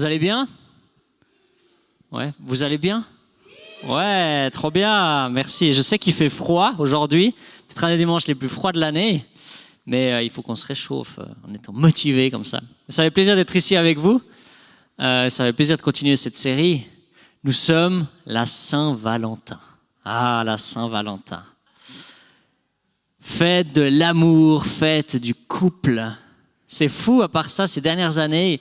Vous allez bien? Ouais, vous allez bien? Ouais, trop bien, merci. Je sais qu'il fait froid aujourd'hui, c'est un des dimanches les plus froids de l'année, mais il faut qu'on se réchauffe en étant motivé comme ça. Ça fait plaisir d'être ici avec vous, ça fait plaisir de continuer cette série. Nous sommes la Saint-Valentin. Ah, la Saint-Valentin. Fête de l'amour, fête du couple. C'est fou, à part ça, ces dernières années,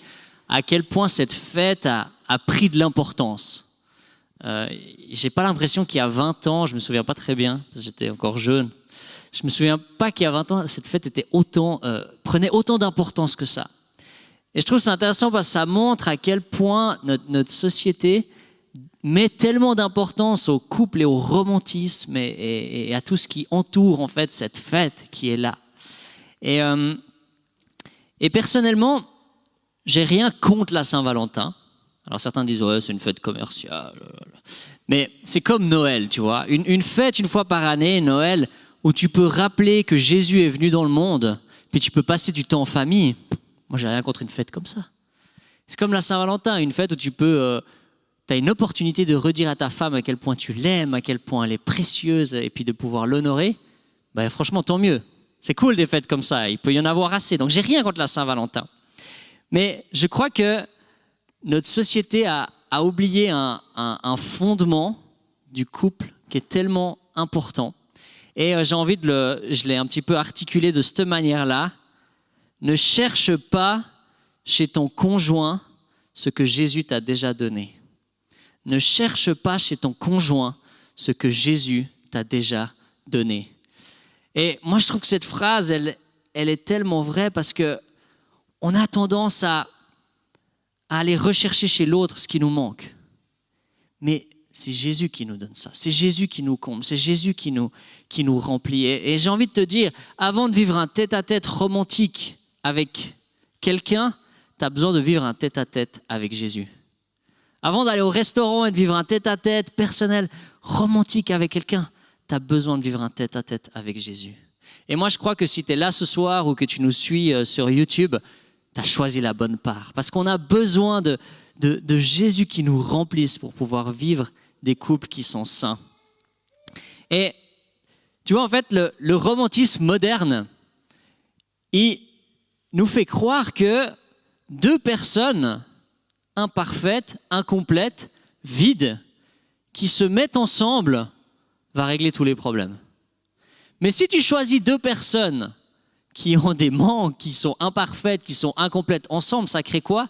à quel point cette fête a pris de l'importance. J'ai pas l'impression qu'il y a 20 ans, je me souviens pas très bien, parce que j'étais encore jeune, je me souviens pas qu'il y a 20 ans, cette fête était prenait autant d'importance que ça. Et je trouve ça intéressant parce que ça montre à quel point notre société met tellement d'importance au couple et au romantisme et à tout ce qui entoure en fait cette fête qui est là. Et personnellement, j'ai rien contre la Saint-Valentin. Alors certains disent ouais, c'est une fête commerciale, mais c'est comme Noël, tu vois, une fête une fois par année, Noël, où tu peux rappeler que Jésus est venu dans le monde, puis tu peux passer du temps en famille. Moi, j'ai rien contre une fête comme ça. C'est comme la Saint-Valentin, une fête où tu as une opportunité de redire à ta femme à quel point tu l'aimes, à quel point elle est précieuse, et puis de pouvoir l'honorer. Ben franchement, tant mieux. C'est cool des fêtes comme ça. Il peut y en avoir assez. Donc, j'ai rien contre la Saint-Valentin. Mais je crois que notre société a oublié un fondement du couple qui est tellement important. Et j'ai envie je l'ai un petit peu articulé de cette manière-là. Ne cherche pas chez ton conjoint ce que Jésus t'a déjà donné. Ne cherche pas chez ton conjoint ce que Jésus t'a déjà donné. Et moi, je trouve que cette phrase, elle est tellement vraie parce que on a tendance à aller rechercher chez l'autre ce qui nous manque. Mais c'est Jésus qui nous donne ça. C'est Jésus qui nous comble. C'est Jésus qui nous remplit. Et j'ai envie de te dire, avant de vivre un tête-à-tête romantique avec quelqu'un, tu as besoin de vivre un tête-à-tête avec Jésus. Avant d'aller au restaurant et de vivre un tête-à-tête personnel, romantique avec quelqu'un, tu as besoin de vivre un tête-à-tête avec Jésus. Et moi, je crois que si tu es là ce soir ou que tu nous suis sur YouTube, tu as choisi la bonne part. Parce qu'on a besoin de Jésus qui nous remplisse pour pouvoir vivre des couples qui sont sains. Et tu vois, en fait, le romantisme moderne, il nous fait croire que deux personnes imparfaites, incomplètes, vides, qui se mettent ensemble, va régler tous les problèmes. Mais si tu choisis deux personnes qui ont des manques, qui sont imparfaites, qui sont incomplètes ensemble, ça crée quoi?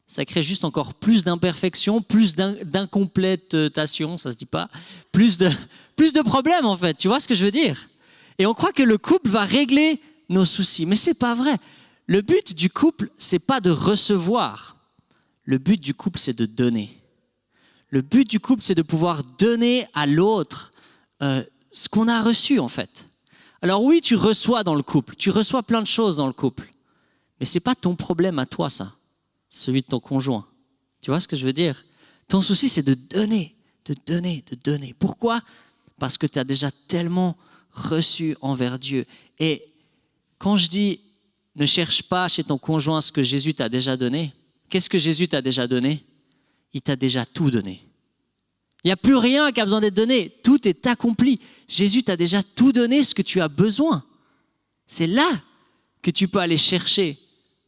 Ça crée juste encore plus d'imperfections, plus d'incomplétation, ça se dit pas, plus de problèmes en fait, tu vois ce que je veux dire? Et on croit que le couple va régler nos soucis, mais c'est pas vrai. Le but du couple, c'est pas de recevoir. Le but du couple, c'est de donner. Le but du couple, c'est de pouvoir donner à l'autre ce qu'on a reçu en fait. Alors oui, tu reçois dans le couple, tu reçois plein de choses dans le couple, mais c'est pas ton problème à toi ça, c'est celui de ton conjoint. Tu vois ce que je veux dire? Ton souci, c'est de donner, de donner, de donner. Pourquoi? Parce que tu as déjà tellement reçu envers Dieu. Et quand je dis ne cherche pas chez ton conjoint ce que Jésus t'a déjà donné, qu'est-ce que Jésus t'a déjà donné? Il t'a déjà tout donné. Il n'y a plus rien qui a besoin d'être donné. Tout est accompli. Jésus t'a déjà tout donné ce que tu as besoin. C'est là que tu peux aller chercher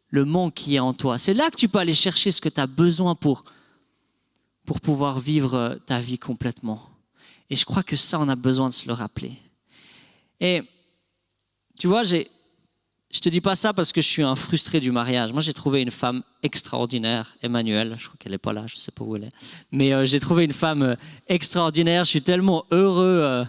le manque qui est en toi. C'est là que tu peux aller chercher ce que tu as besoin pour pouvoir vivre ta vie complètement. Et je crois que ça, on a besoin de se le rappeler. Et tu vois, je te dis pas ça parce que je suis un frustré du mariage. Moi, j'ai trouvé une femme extraordinaire, Emmanuelle. Je crois qu'elle n'est pas là, je ne sais pas où elle est. Mais j'ai trouvé une femme extraordinaire. Je suis tellement heureux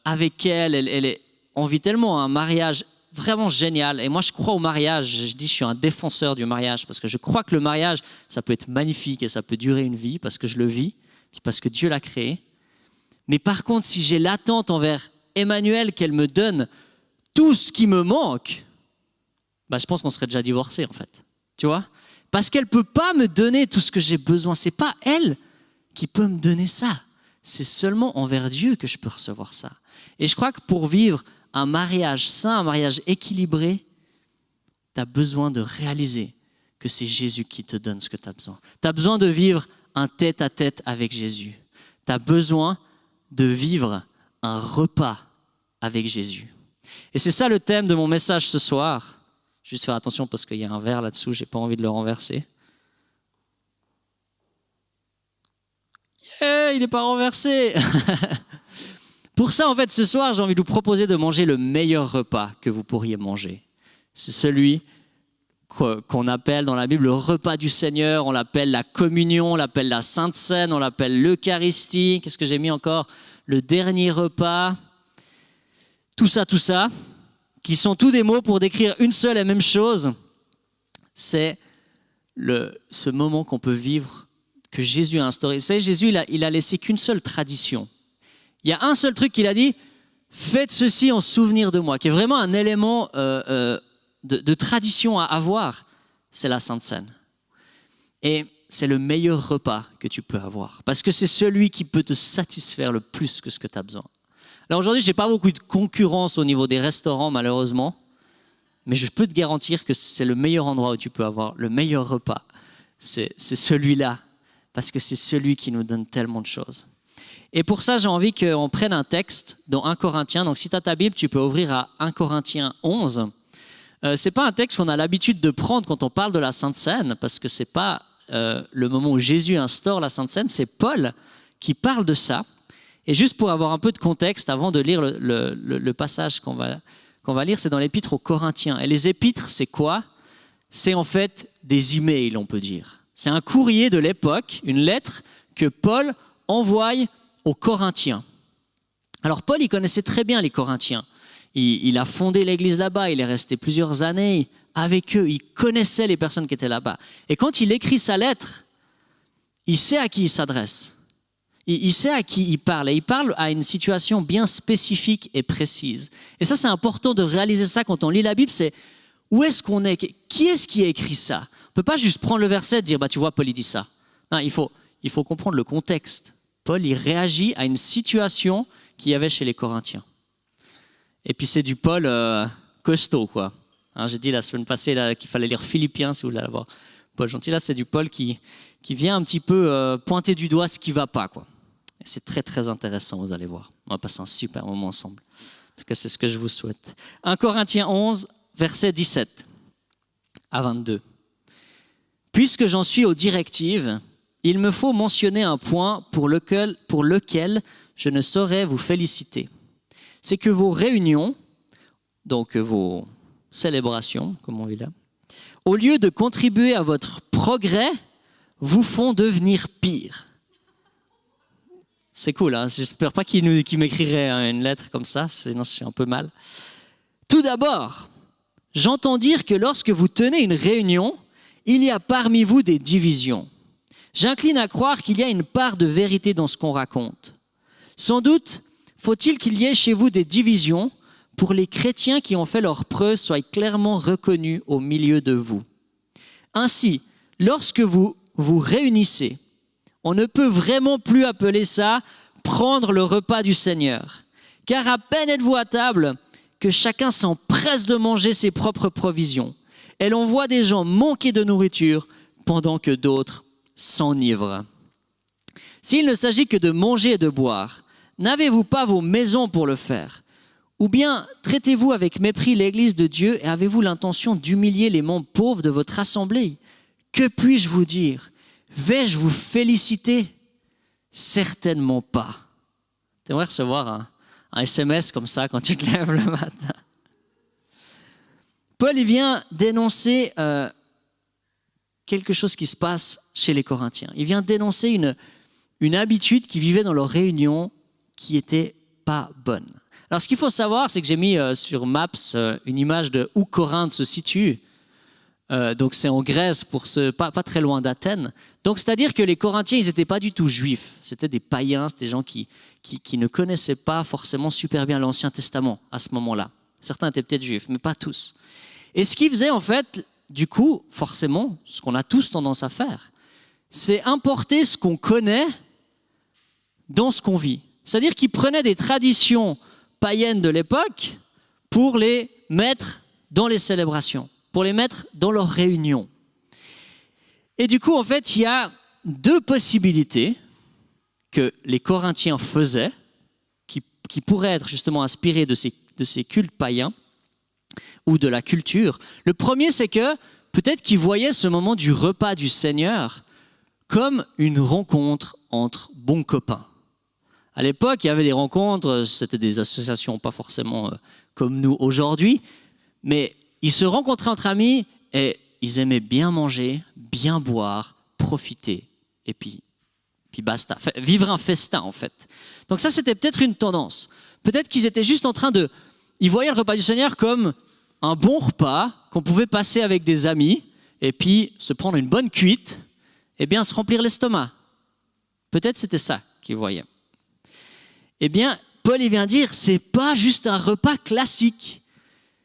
avec elle. On vit tellement un mariage vraiment génial. Et moi, je crois au mariage. Je dis, je suis un défenseur du mariage parce que je crois que le mariage, ça peut être magnifique et ça peut durer une vie parce que je le vis, parce que Dieu l'a créé. Mais par contre, si j'ai l'attente envers Emmanuelle qu'elle me donne tout ce qui me manque, bah, je pense qu'on serait déjà divorcés en fait. Tu vois? Parce qu'elle ne peut pas me donner tout ce que j'ai besoin. Ce n'est pas elle qui peut me donner ça. C'est seulement envers Dieu que je peux recevoir ça. Et je crois que pour vivre un mariage sain, un mariage équilibré, tu as besoin de réaliser que c'est Jésus qui te donne ce que tu as besoin. Tu as besoin de vivre un tête-à-tête avec Jésus. Tu as besoin de vivre un repas avec Jésus. Et c'est ça le thème de mon message ce soir. Juste faire attention parce qu'il y a un verre là-dessous, je n'ai pas envie de le renverser. Yeah, il n'est pas renversé. Pour ça, en fait, ce soir, j'ai envie de vous proposer de manger le meilleur repas que vous pourriez manger. C'est celui qu'on appelle dans la Bible le repas du Seigneur, on l'appelle la communion, on l'appelle la Sainte Seine, on l'appelle l'Eucharistie. Qu'est-ce que j'ai mis encore? Le dernier repas. Tout ça, qui sont tous des mots pour décrire une seule et même chose. C'est ce moment qu'on peut vivre, que Jésus a instauré. Vous savez, Jésus, il a laissé qu'une seule tradition. Il y a un seul truc qu'il a dit, faites ceci en souvenir de moi, qui est vraiment un élément de tradition à avoir, c'est la Sainte Seine. Et c'est le meilleur repas que tu peux avoir, parce que c'est celui qui peut te satisfaire le plus que ce que tu as besoin. Alors aujourd'hui, je n'ai pas beaucoup de concurrence au niveau des restaurants, malheureusement, mais je peux te garantir que c'est le meilleur endroit où tu peux avoir le meilleur repas. C'est celui-là, parce que c'est celui qui nous donne tellement de choses. Et pour ça, j'ai envie qu'on prenne un texte dans 1 Corinthiens. Donc si tu as ta Bible, tu peux ouvrir à 1 Corinthiens 11. Ce n'est pas un texte qu'on a l'habitude de prendre quand on parle de la Sainte Seine, parce que ce n'est pas le moment où Jésus instaure la Sainte Seine, c'est Paul qui parle de ça. Et juste pour avoir un peu de contexte, avant de lire le passage qu'on va lire, c'est dans l'épître aux Corinthiens. Et les épîtres, c'est quoi? C'est en fait des emails, on peut dire. C'est un courrier de l'époque, une lettre que Paul envoie aux Corinthiens. Alors Paul, il connaissait très bien les Corinthiens. Il a fondé l'église là-bas, il est resté plusieurs années avec eux, il connaissait les personnes qui étaient là-bas. Et quand il écrit sa lettre, il sait à qui il s'adresse. Il sait à qui il parle, et il parle à une situation bien spécifique et précise. Et ça, c'est important de réaliser ça quand on lit la Bible, c'est où est-ce qu'on est? Qui est-ce qui a écrit ça? On ne peut pas juste prendre le verset et dire, tu vois, Paul, il dit ça. Non, il faut comprendre le contexte. Paul, il réagit à une situation qu'il y avait chez les Corinthiens. Et puis c'est du Paul costaud, quoi. Hein, j'ai dit la semaine passée là, qu'il fallait lire Philippiens, si vous voulez aller voir Paul gentil. Là, c'est du Paul qui vient un petit peu pointer du doigt ce qui ne va pas, quoi. Et c'est très, très intéressant, vous allez voir. On va passer un super moment ensemble. En tout cas, c'est ce que je vous souhaite. 1 Corinthiens 11, versets 17 à 22. « Puisque j'en suis aux directives, il me faut mentionner un point pour lequel je ne saurais vous féliciter. C'est que vos réunions, donc vos célébrations, comme on dit là, au lieu de contribuer à votre progrès, vous font devenir pire. » C'est cool, hein? J'espère pas qu'il m'écrirait une lettre comme ça, sinon je suis un peu mal. Tout d'abord, j'entends dire que lorsque vous tenez une réunion, il y a parmi vous des divisions. J'incline à croire qu'il y a une part de vérité dans ce qu'on raconte. Sans doute, faut-il qu'il y ait chez vous des divisions pour les chrétiens qui ont fait leurs preuves soient clairement reconnus au milieu de vous. Ainsi, lorsque vous vous réunissez, on ne peut vraiment plus appeler ça « prendre le repas du Seigneur ». Car à peine êtes-vous à table que chacun s'empresse de manger ses propres provisions. Et l'on voit des gens manquer de nourriture pendant que d'autres s'enivrent. S'il ne s'agit que de manger et de boire, n'avez-vous pas vos maisons pour le faire? Ou bien traitez-vous avec mépris l'Église de Dieu et avez-vous l'intention d'humilier les membres pauvres de votre assemblée? Que puis-je vous dire? Vais-je vous féliciter? Certainement pas. Tu aimerais recevoir un SMS comme ça quand tu te lèves le matin. Paul, il vient dénoncer quelque chose qui se passe chez les Corinthiens. Il vient dénoncer une habitude qui vivait dans leurs réunions qui n'était pas bonne. Alors, ce qu'il faut savoir, c'est que j'ai mis sur Maps une image de où Corinthe se situe. Donc, c'est en Grèce, pas très loin d'Athènes. Donc, c'est-à-dire que les Corinthiens, ils n'étaient pas du tout juifs. C'était des païens, c'était des gens qui ne connaissaient pas forcément super bien l'Ancien Testament à ce moment-là. Certains étaient peut-être juifs, mais pas tous. Et ce qu'ils faisaient, en fait, du coup, forcément, ce qu'on a tous tendance à faire, c'est importer ce qu'on connaît dans ce qu'on vit. C'est-à-dire qu'ils prenaient des traditions païennes de l'époque pour les mettre dans les célébrations, pour les mettre dans leurs réunions. Et du coup, en fait, il y a deux possibilités que les Corinthiens faisaient, qui pourraient être justement inspirées de ces cultes païens ou de la culture. Le premier, c'est que peut-être qu'ils voyaient ce moment du repas du Seigneur comme une rencontre entre bons copains. À l'époque, il y avait des rencontres, c'était des associations pas forcément comme nous aujourd'hui, mais ils se rencontraient entre amis et ils aimaient bien manger, bien boire, profiter et puis basta, vivre un festin en fait. Donc ça, c'était peut-être une tendance. Peut-être qu'ils étaient juste en train de... Ils voyaient le repas du Seigneur comme un bon repas qu'on pouvait passer avec des amis et puis se prendre une bonne cuite et bien se remplir l'estomac. Peut-être c'était ça qu'ils voyaient. Eh bien, Paul il vient dire, c'est pas juste un repas classique.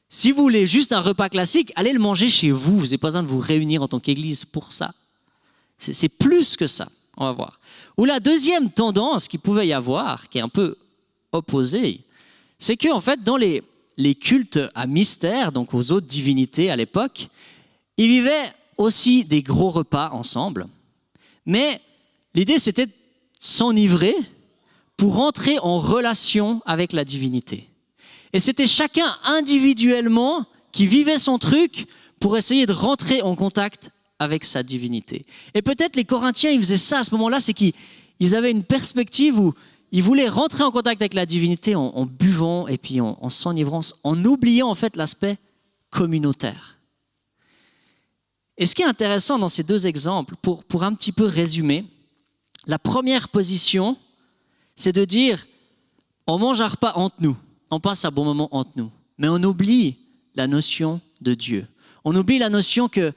Si vous voulez juste un repas classique, allez le manger chez vous. Vous n'avez pas besoin de vous réunir en tant qu'église pour ça. C'est plus que ça, on va voir. Ou la deuxième tendance qu'il pouvait y avoir, qui est un peu opposée, c'est qu'en fait, dans les cultes à mystère, donc aux autres divinités à l'époque, ils vivaient aussi des gros repas ensemble. Mais l'idée, c'était de s'enivrer pour entrer en relation avec la divinité. Et c'était chacun individuellement qui vivait son truc pour essayer de rentrer en contact avec sa divinité. Et peut-être les Corinthiens, ils faisaient ça à ce moment-là, c'est qu'ils avaient une perspective où ils voulaient rentrer en contact avec la divinité en buvant et puis en s'enivrant, en oubliant en fait l'aspect communautaire. Et ce qui est intéressant dans ces deux exemples, pour un petit peu résumer, la première position, c'est de dire, on mange un repas entre nous, on passe un bon moment entre nous, mais on oublie la notion de Dieu. On oublie la notion qu'il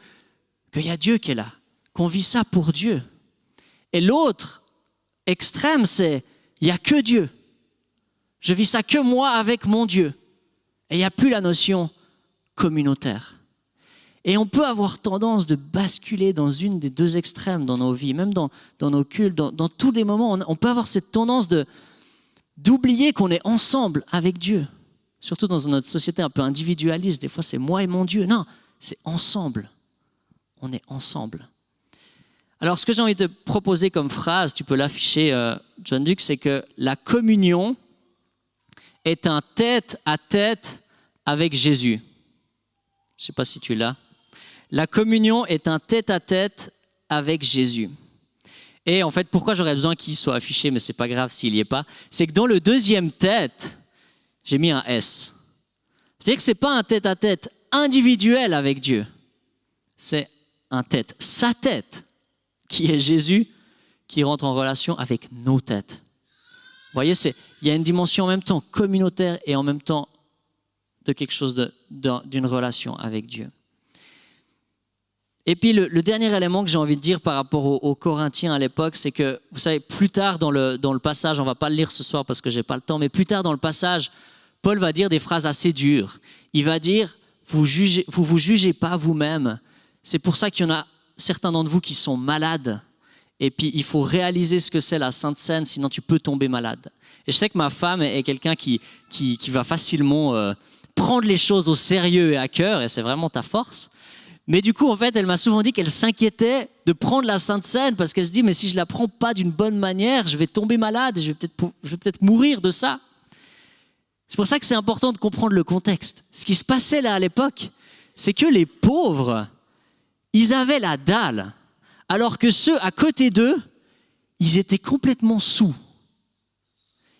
y a Dieu qui est là, qu'on vit ça pour Dieu. Et l'autre extrême, c'est, il n'y a que Dieu. Je vis ça que moi avec mon Dieu. Et il n'y a plus la notion communautaire. Et on peut avoir tendance de basculer dans une des deux extrêmes dans nos vies, même dans nos cultes, dans tous les moments. On peut avoir cette tendance d'oublier qu'on est ensemble avec Dieu. Surtout dans notre société un peu individualiste. Des fois, c'est moi et mon Dieu. Non, c'est ensemble. On est ensemble. Alors, ce que j'ai envie de te proposer comme phrase, tu peux l'afficher, John Duke, c'est que la communion est un tête-à-tête avec Jésus. Je ne sais pas si tu l'as. La communion est un tête-à-tête avec Jésus. Et en fait, pourquoi j'aurais besoin qu'il soit affiché, mais ce n'est pas grave s'il n'y est pas, c'est que dans le deuxième tête, j'ai mis un S. C'est-à-dire que ce n'est pas un tête-à-tête individuel avec Dieu. C'est un tête, sa tête, qui est Jésus, qui rentre en relation avec nos têtes. Vous voyez, il y a une dimension en même temps communautaire et en même temps de quelque chose d'une relation avec Dieu. Et puis le dernier élément que j'ai envie de dire par rapport aux Corinthiens à l'époque, c'est que, vous savez, plus tard dans le passage, on ne va pas le lire ce soir parce que je n'ai pas le temps, mais plus tard dans le passage, Paul va dire des phrases assez dures. Il va dire, vous vous jugez pas vous-même. C'est pour ça qu'il y en a certains d'entre vous qui sont malades. Et puis, il faut réaliser ce que c'est la Sainte Seine, sinon tu peux tomber malade. Et je sais que ma femme est quelqu'un qui va facilement prendre les choses au sérieux et à cœur, et c'est vraiment ta force. Mais du coup, en fait, elle m'a souvent dit qu'elle s'inquiétait de prendre la Sainte Seine parce qu'elle se dit, mais si je ne la prends pas d'une bonne manière, je vais tomber malade et je vais peut-être mourir de ça. C'est pour ça que c'est important de comprendre le contexte. Ce qui se passait là à l'époque, c'est que les pauvres, ils avaient la dalle, alors que ceux à côté d'eux, ils étaient complètement sous.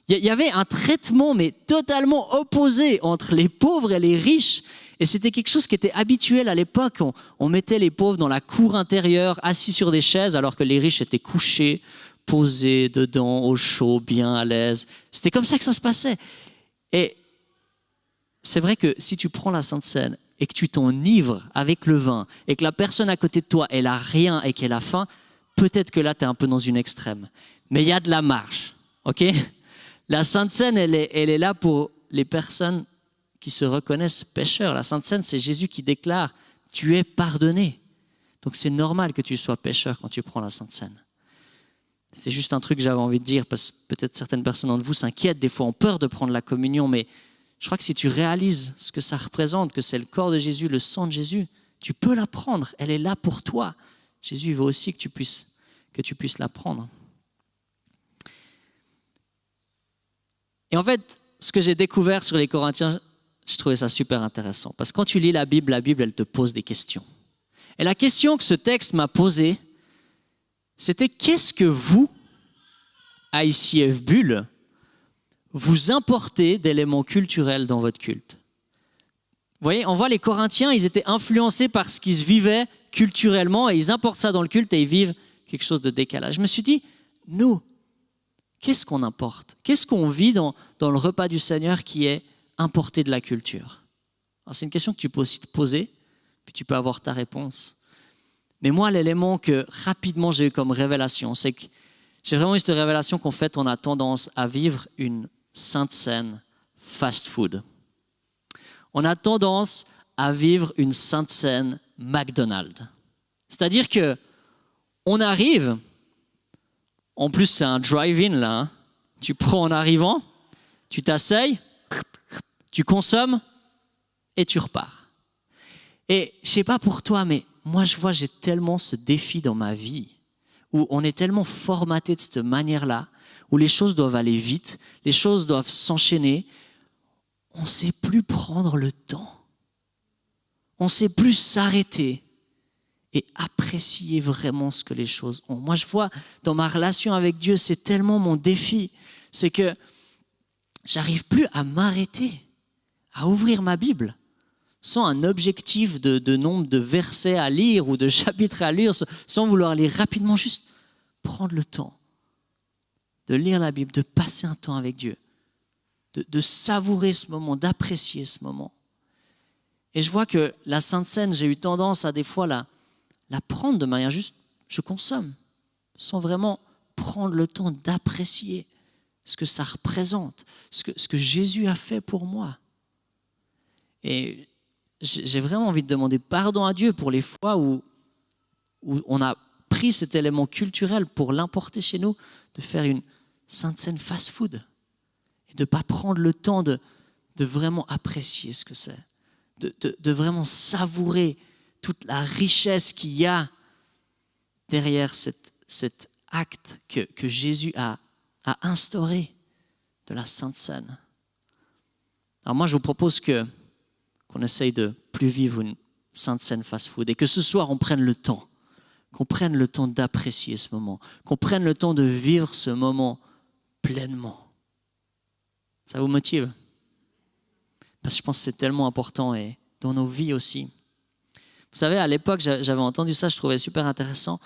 Il y avait un traitement, mais totalement opposé entre les pauvres et les riches. Et c'était quelque chose qui était habituel à l'époque. On mettait les pauvres dans la cour intérieure, assis sur des chaises, alors que les riches étaient couchés, posés dedans, au chaud, bien à l'aise. C'était comme ça que ça se passait. Et c'est vrai que si tu prends la Sainte Seine et que tu t'enivres avec le vin et que la personne à côté de toi, elle a rien et qu'elle a faim, peut-être que là, tu es un peu dans une extrême. Mais il y a de la marge, ok ? La Sainte Seine, elle est là pour les personnes qui se reconnaissent pécheurs. La Sainte Seine, c'est Jésus qui déclare « tu es pardonné ». Donc c'est normal que tu sois pécheur quand tu prends la Sainte Seine. C'est juste un truc que j'avais envie de dire, parce que peut-être certaines personnes d'entre vous s'inquiètent, des fois ont peur de prendre la communion, mais je crois que si tu réalises ce que ça représente, que c'est le corps de Jésus, le sang de Jésus, tu peux la prendre, elle est là pour toi. Jésus veut aussi que tu puisses l'apprendre. Et en fait, ce que j'ai découvert sur les Corinthiens, je trouvais ça super intéressant. Parce que quand tu lis la Bible, elle te pose des questions. Et la question que ce texte m'a posée, c'était qu'est-ce que vous, à ICF Bulle, vous importez d'éléments culturels dans votre culte? Vous voyez, on voit les Corinthiens, ils étaient influencés par ce qui se vivait culturellement et ils importent ça dans le culte et ils vivent quelque chose de décalage. Je me suis dit, nous, qu'est-ce qu'on importe? Qu'est-ce qu'on vit dans le repas du Seigneur qui est importé de la culture? Alors, c'est une question que tu peux aussi te poser, puis tu peux avoir ta réponse. Mais moi, l'élément que rapidement j'ai eu comme révélation, c'est que j'ai vraiment eu cette révélation qu'en fait, on a tendance à vivre une sainte scène fast-food. On a tendance à vivre une sainte scène McDonald's. C'est-à-dire que on arrive, en plus c'est un drive-in là, hein. Tu prends en arrivant, tu t'asseyes, tu consommes et tu repars. Et je sais pas pour toi, mais moi je vois j'ai tellement ce défi dans ma vie où on est tellement formaté de cette manière-là, où les choses doivent aller vite, les choses doivent s'enchaîner. On ne sait plus prendre le temps. On ne sait plus s'arrêter et apprécier vraiment ce que les choses ont. Moi, je vois dans ma relation avec Dieu, c'est tellement mon défi. C'est que j'arrive plus à m'arrêter, à ouvrir ma Bible sans un objectif de nombre de versets à lire ou de chapitres à lire, sans vouloir lire rapidement, juste prendre le temps de lire la Bible, de passer un temps avec Dieu. De savourer ce moment, d'apprécier ce moment. Et je vois que la Sainte Seine, j'ai eu tendance à des fois la prendre de manière juste, je consomme, sans vraiment prendre le temps d'apprécier ce que ça représente, ce que Jésus a fait pour moi. Et j'ai vraiment envie de demander pardon à Dieu pour les fois où on a pris cet élément culturel pour l'importer chez nous, de faire une Sainte Seine fast-food. Et de ne pas prendre le temps de vraiment apprécier ce que c'est, de vraiment savourer toute la richesse qu'il y a derrière cet acte que Jésus a instauré de la Sainte Seine. Alors moi, je vous propose qu'on essaye de plus vivre une Sainte Seine fast-food et que ce soir, on prenne le temps, qu'on prenne le temps d'apprécier ce moment, qu'on prenne le temps de vivre ce moment pleinement. Ça vous motive? Parce que je pense que c'est tellement important et dans nos vies aussi. Vous savez, à l'époque, j'avais entendu ça, je trouvais super intéressant.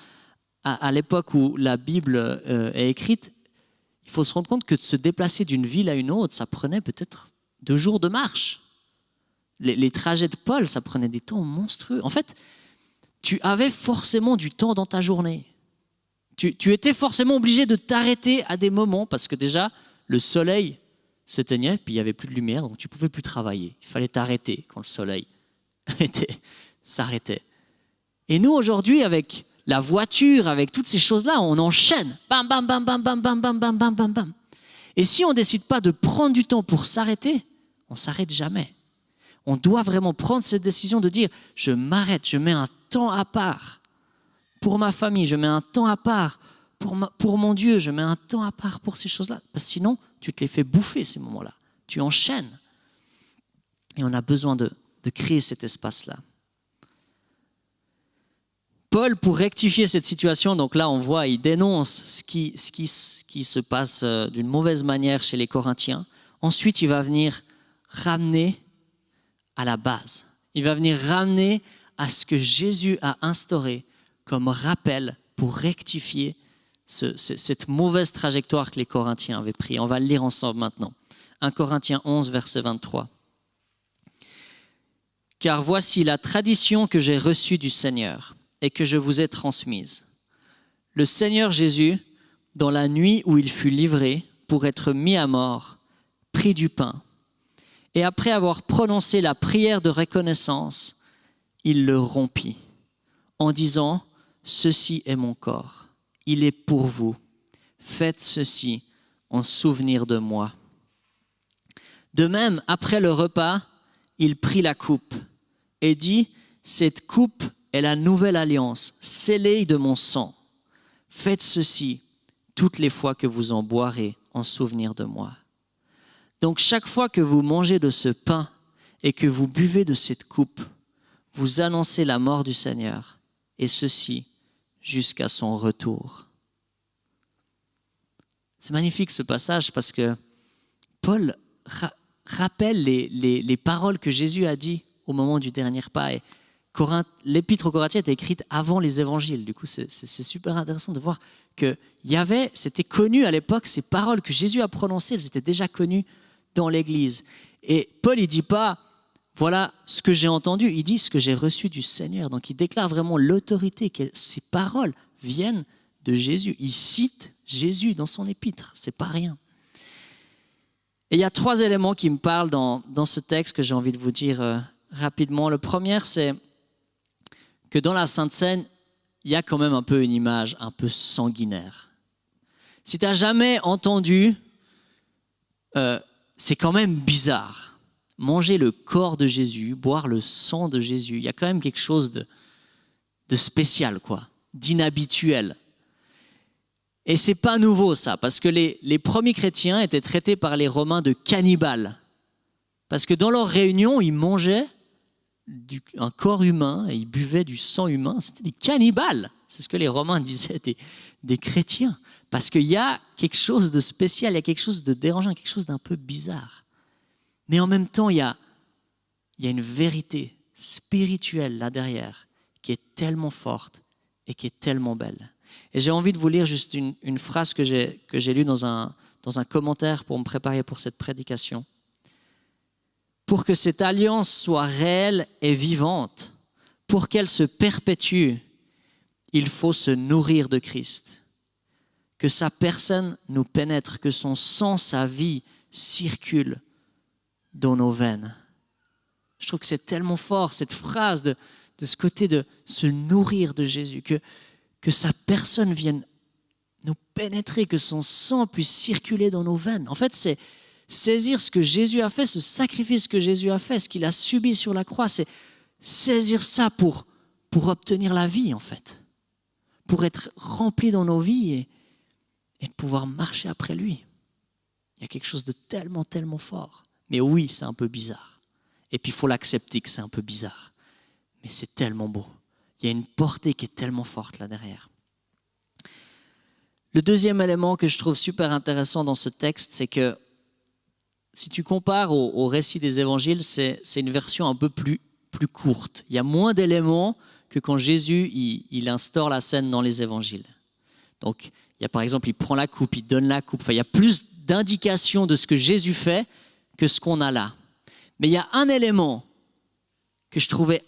À l'époque où la Bible est écrite, il faut se rendre compte que de se déplacer d'une ville à une autre, ça prenait peut-être 2 jours de marche. Les trajets de Paul, ça prenait des temps monstrueux. En fait, tu avais forcément du temps dans ta journée. Tu étais forcément obligé de t'arrêter à des moments parce que déjà, le soleil s'éteignait, puis il n'y avait plus de lumière, donc tu ne pouvais plus travailler. Il fallait t'arrêter quand le soleil s'arrêtait. Et nous, aujourd'hui, avec la voiture, avec toutes ces choses-là, on enchaîne. Bam, bam, bam, bam, bam, bam, bam, bam, bam, bam, bam. Et si on ne décide pas de prendre du temps pour s'arrêter, on ne s'arrête jamais. On doit vraiment prendre cette décision de dire, je m'arrête, je mets un temps à part pour ma famille, je mets un temps à part pour mon Dieu, je mets un temps à part pour ces choses-là. Parce que sinon, tu te les fais bouffer ces moments-là. Tu enchaînes. Et on a besoin de créer cet espace-là. Paul, pour rectifier cette situation, donc là on voit, il dénonce ce qui se passe d'une mauvaise manière chez les Corinthiens. Ensuite, il va venir ramener à la base. Il va venir ramener à ce que Jésus a instauré comme rappel pour rectifier cette mauvaise trajectoire que les Corinthiens avaient pris. On va le lire ensemble maintenant. 1 Corinthiens 11, verset 23. « Car voici la tradition que j'ai reçue du Seigneur et que je vous ai transmise. Le Seigneur Jésus, dans la nuit où il fut livré pour être mis à mort, prit du pain. Et après avoir prononcé la prière de reconnaissance, il le rompit en disant « Ceci est mon corps. Il est pour vous. Faites ceci en souvenir de moi. » De même, après le repas, il prit la coupe et dit « Cette coupe est la nouvelle alliance, scellée de mon sang. Faites ceci toutes les fois que vous en boirez en souvenir de moi. Donc chaque fois que vous mangez de ce pain et que vous buvez de cette coupe, vous annoncez la mort du Seigneur, et ceci jusqu'à son retour. C'est magnifique ce passage parce que Paul rappelle les paroles que Jésus a dit au moment du dernier repas. Et l'épître aux Corinthiens était écrite avant les évangiles. Du coup, c'est super intéressant de voir que c'était connu à l'époque, ces paroles que Jésus a prononcées, elles étaient déjà connues dans l'Église. Et Paul, il ne dit pas, voilà ce que j'ai entendu, il dit ce que j'ai reçu du Seigneur. Donc il déclare vraiment l'autorité, que ces paroles viennent de Jésus. Il cite Jésus dans son épître, c'est pas rien. Et il y a 3 éléments qui me parlent dans ce texte que j'ai envie de vous dire rapidement. Le premier, c'est que dans la Sainte Seine, il y a quand même un peu une image un peu sanguinaire. Si tu n'as jamais entendu, c'est quand même bizarre. Manger le corps de Jésus, boire le sang de Jésus, il y a quand même quelque chose de spécial, quoi, d'inhabituel. Et c'est pas nouveau ça, parce que les premiers chrétiens étaient traités par les Romains de cannibales. Parce que dans leurs réunions, ils mangeaient un corps humain et ils buvaient du sang humain. C'était des cannibales. C'est ce que les Romains disaient des chrétiens. Parce qu'il y a quelque chose de spécial, il y a quelque chose de dérangeant, quelque chose d'un peu bizarre. Mais en même temps, il y a une vérité spirituelle là derrière qui est tellement forte et qui est tellement belle. Et j'ai envie de vous lire juste une phrase que j'ai lue dans un commentaire pour me préparer pour cette prédication. Pour que cette alliance soit réelle et vivante, pour qu'elle se perpétue, il faut se nourrir de Christ. Que sa personne nous pénètre, que son sang, sa vie circule dans nos veines. Je trouve que c'est tellement fort, cette phrase de ce côté de se nourrir de Jésus, que sa personne vienne nous pénétrer, que son sang puisse circuler dans nos veines. En fait, c'est saisir ce que Jésus a fait, ce sacrifice que Jésus a fait, ce qu'il a subi sur la croix, c'est saisir ça pour obtenir la vie, en fait, pour être rempli dans nos vies et de pouvoir marcher après lui. Il y a quelque chose de tellement, tellement fort. Mais oui, c'est un peu bizarre. Et puis, il faut l'accepter que c'est un peu bizarre. Mais c'est tellement beau. Il y a une portée qui est tellement forte là derrière. Le deuxième élément que je trouve super intéressant dans ce texte, c'est que si tu compares au récit des évangiles, c'est une version un peu plus courte. Il y a moins d'éléments que quand Jésus il instaure la scène dans les évangiles. Donc, il y a par exemple, il prend la coupe, il donne la coupe. Enfin, il y a plus d'indications de ce que Jésus fait que ce qu'on a là. Mais il y a un élément que je trouvais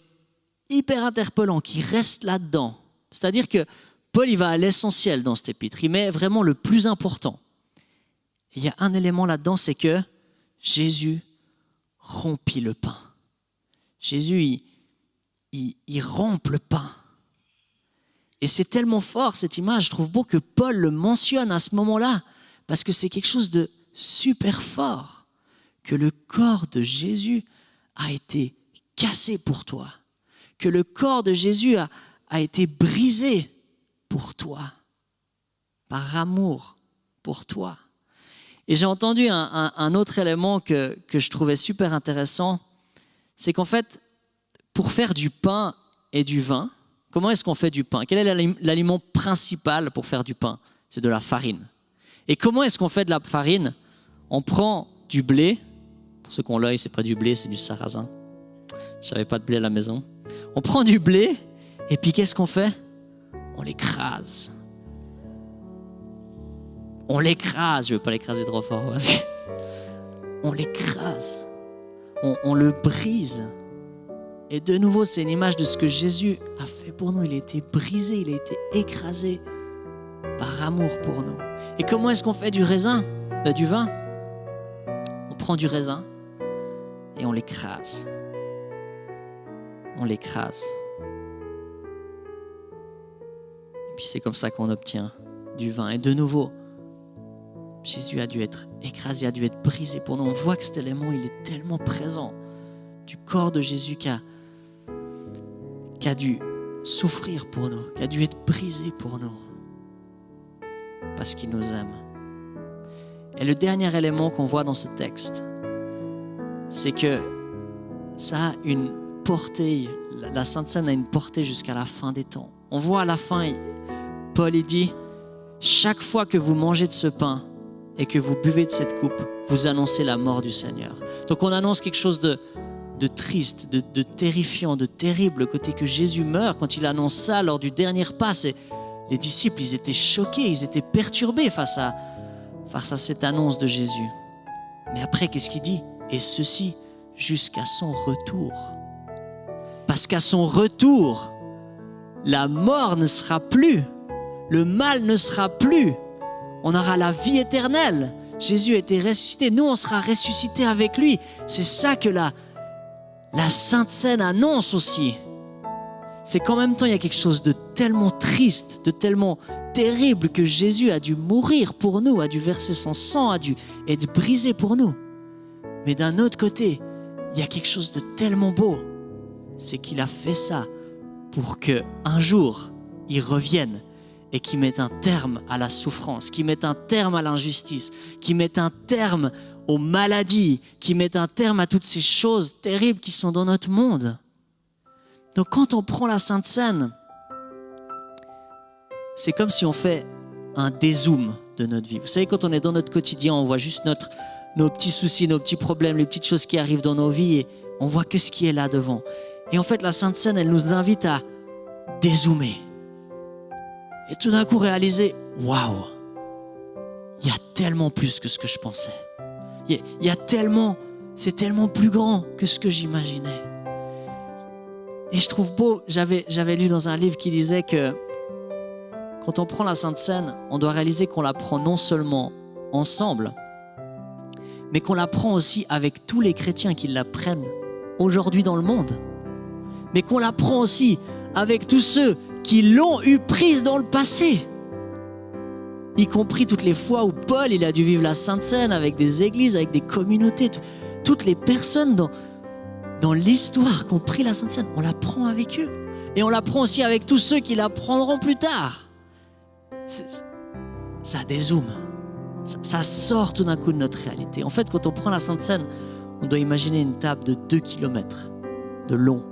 hyper interpellant qui reste là-dedans. C'est-à-dire que Paul, il va à l'essentiel dans cet épître. Il met vraiment le plus important. Et il y a un élément là-dedans, c'est que Jésus rompit le pain. Jésus, il rompt le pain. Et c'est tellement fort cette image, je trouve beau que Paul le mentionne à ce moment-là, parce que c'est quelque chose de super fort. Que le corps de Jésus a été cassé pour toi. Que le corps de Jésus a été brisé pour toi. Par amour pour toi. Et j'ai entendu un autre élément que je trouvais super intéressant. C'est qu'en fait, pour faire du pain et du vin, comment est-ce qu'on fait du pain? Quel est l'aliment principal pour faire du pain? C'est de la farine. Et comment est-ce qu'on fait de la farine? On prend du blé. Pour ceux qui ont l'œil, c'est pas du blé, c'est du sarrasin. Je n'avais pas de blé à la maison. On prend du blé et puis qu'est-ce qu'on fait? On l'écrase. On l'écrase. Je ne veux pas l'écraser trop fort. On l'écrase. On le brise. Et de nouveau, c'est une image de ce que Jésus a fait pour nous. Il a été brisé, il a été écrasé par amour pour nous. Et comment est-ce qu'on fait du vin? On prend du raisin et on l'écrase. On l'écrase. Et puis c'est comme ça qu'on obtient du vin. Et de nouveau, Jésus a dû être écrasé, a dû être brisé pour nous. On voit que cet élément, il est tellement présent du corps de Jésus qui a dû souffrir pour nous, qui a dû être brisé pour nous, parce qu'il nous aime. Et le dernier élément qu'on voit dans ce texte, c'est que ça a une portée, la Sainte Seine a une portée jusqu'à la fin des temps. On voit à la fin, Paul il dit, chaque fois que vous mangez de ce pain et que vous buvez de cette coupe, vous annoncez la mort du Seigneur. Donc on annonce quelque chose de triste, de terrifiant, de terrible, le côté que Jésus meurt. Quand il annonce ça lors du dernier repas, les disciples, ils étaient choqués, ils étaient perturbés face à cette annonce de Jésus. Mais après, qu'est-ce qu'il dit? Et ceci jusqu'à son retour. Parce qu'à son retour, la mort ne sera plus, le mal ne sera plus, on aura la vie éternelle. Jésus a été ressuscité, nous on sera ressuscités avec lui. C'est ça que la Sainte Seine annonce aussi. C'est qu'en même temps, il y a quelque chose de tellement triste, de tellement terrible que Jésus a dû mourir pour nous, a dû verser son sang, a dû être brisé pour nous. Mais d'un autre côté, il y a quelque chose de tellement beau. C'est qu'il a fait ça pour qu'un jour, il revienne et qu'il mette un terme à la souffrance, qu'il mette un terme à l'injustice, qu'il mette un terme aux maladies, qu'il mette un terme à toutes ces choses terribles qui sont dans notre monde. Donc quand on prend la Sainte Seine, c'est comme si on fait un dézoom de notre vie. Vous savez, quand on est dans notre quotidien, on voit juste nos petits soucis, nos petits problèmes, les petites choses qui arrivent dans nos vies et on voit que ce qui est là devant. Et en fait, la Sainte Seine, elle nous invite à dézoomer. Et tout d'un coup réaliser, waouh, il y a tellement plus que ce que je pensais. Il y a tellement, c'est tellement plus grand que ce que j'imaginais. Et je trouve beau, j'avais lu dans un livre qui disait que quand on prend la Sainte Seine, on doit réaliser qu'on la prend non seulement ensemble, mais qu'on la prend aussi avec tous les chrétiens qui la prennent aujourd'hui dans le monde. Mais qu'on la prend aussi avec tous ceux qui l'ont eu prise dans le passé. Y compris toutes les fois où Paul il a dû vivre la Sainte Seine avec des églises, avec des communautés. Toutes les personnes dans l'histoire qui ont pris la Sainte Seine, on la prend avec eux. Et on la prend aussi avec tous ceux qui la prendront plus tard. Ça dézoome. Ça sort tout d'un coup de notre réalité. En fait, quand on prend la Sainte Seine, on doit imaginer une table de 2 kilomètres de long,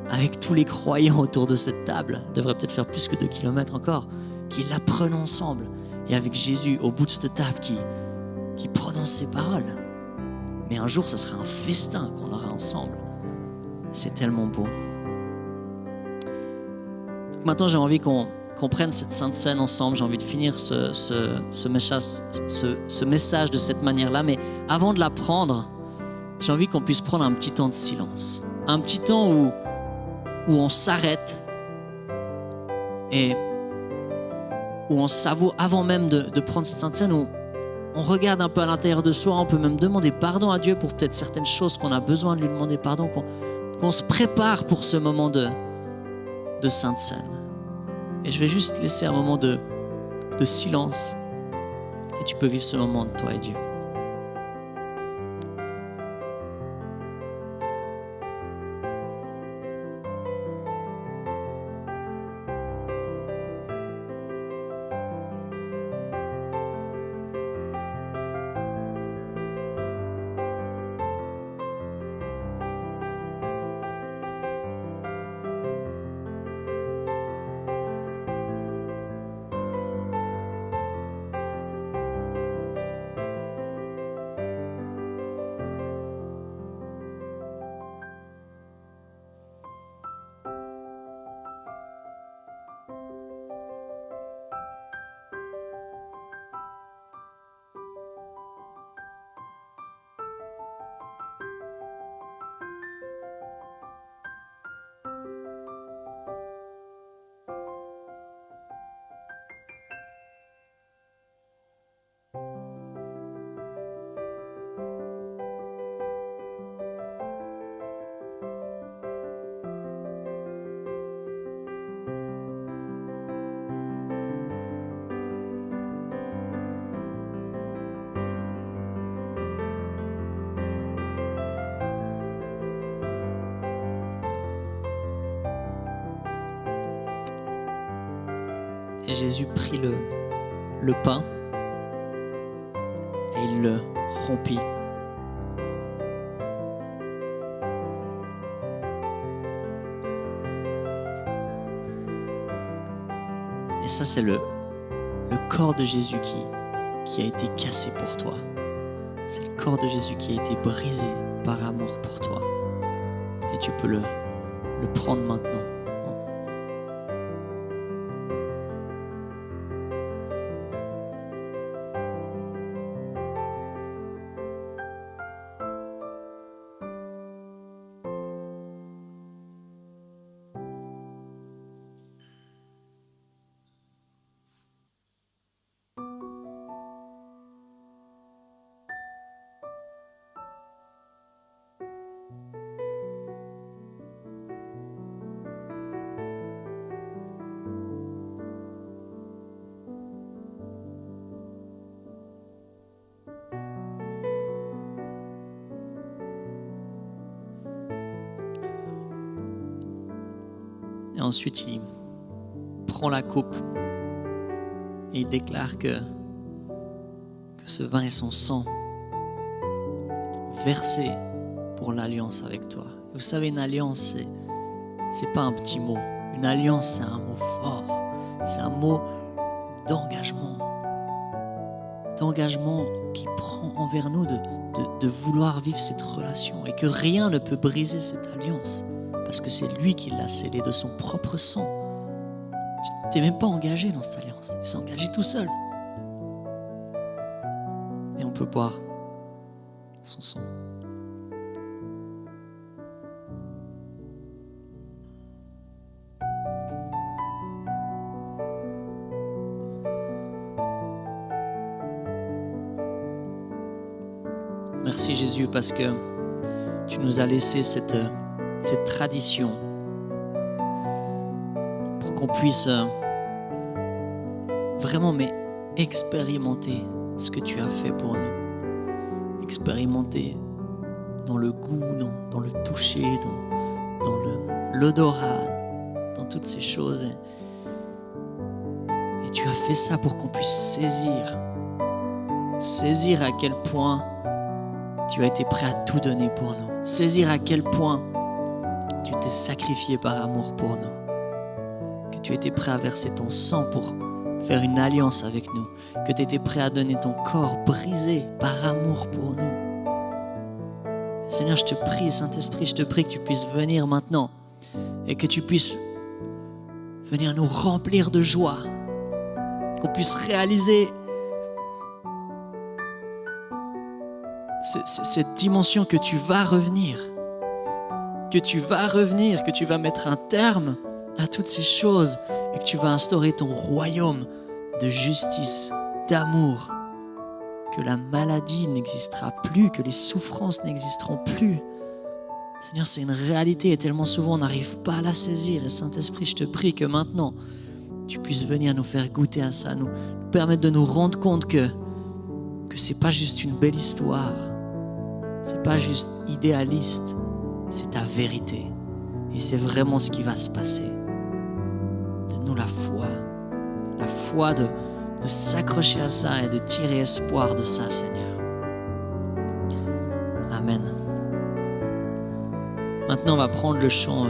avec tous les croyants autour de cette table. Elle devrait peut-être faire plus que 2 kilomètres encore, qui la prennent ensemble. Et avec Jésus au bout de cette table qui prononce ses paroles. Mais un jour, ce sera un festin qu'on aura ensemble. C'est tellement beau. Donc maintenant, j'ai envie qu'on prenne cette Sainte Seine ensemble. J'ai envie de finir ce message de cette manière-là. Mais avant de la prendre, j'ai envie qu'on puisse prendre un petit temps de silence. Un petit temps où on s'arrête et où on savoure, avant même de prendre cette Sainte Seine, où on regarde un peu à l'intérieur de soi. On peut même demander pardon à Dieu pour peut-être certaines choses qu'on a besoin de lui demander pardon, qu'on se prépare pour ce moment de Sainte Seine. Et je vais juste laisser un moment de silence et tu peux vivre ce moment de toi et Dieu. Et Jésus prit le pain et il le rompit. Et ça, c'est le corps de Jésus qui a été cassé pour toi. C'est le corps de Jésus qui a été brisé par amour pour toi. Et tu peux le prendre maintenant. Et ensuite, il prend la coupe et il déclare que ce vin est son sang versé pour l'alliance avec toi. Vous savez, une alliance, c'est pas un petit mot. Une alliance, c'est un mot fort. C'est un mot d'engagement. D'engagement qui prend envers nous de vouloir vivre cette relation et que rien ne peut briser cette alliance. Parce que c'est lui qui l'a scellé de son propre sang. Tu t'es même pas engagé dans cette alliance. Il s'est engagé tout seul. Et on peut boire son sang. Merci Jésus parce que tu nous as laissé cette tradition pour qu'on puisse vraiment expérimenter ce que tu as fait pour nous. Expérimenter dans le goût, dans le toucher, dans l'odorat, dans toutes ces choses. Et tu as fait ça pour qu'on puisse saisir à quel point tu as été prêt à tout donner pour nous. Saisir à quel point tu t'es sacrifié par amour pour nous. Que tu étais prêt à verser ton sang pour faire une alliance avec nous. Que tu étais prêt à donner ton corps brisé par amour pour nous. Seigneur, je te prie, Saint-Esprit, je te prie que tu puisses venir maintenant et que tu puisses venir nous remplir de joie. Qu'on puisse réaliser cette dimension que tu vas revenir. Que tu vas mettre un terme à toutes ces choses et que tu vas instaurer ton royaume de justice, d'amour, que la maladie n'existera plus, que les souffrances n'existeront plus. Seigneur, c'est une réalité et tellement souvent on n'arrive pas à la saisir. Et Saint-Esprit, je te prie que maintenant tu puisses venir nous faire goûter à ça, nous permettre de nous rendre compte que c'est pas juste une belle histoire, c'est pas juste idéaliste, c'est ta vérité. Et c'est vraiment ce qui va se passer. Donne-nous la foi de s'accrocher à ça et de tirer espoir de ça, Seigneur. Amen. Maintenant, on va prendre le chant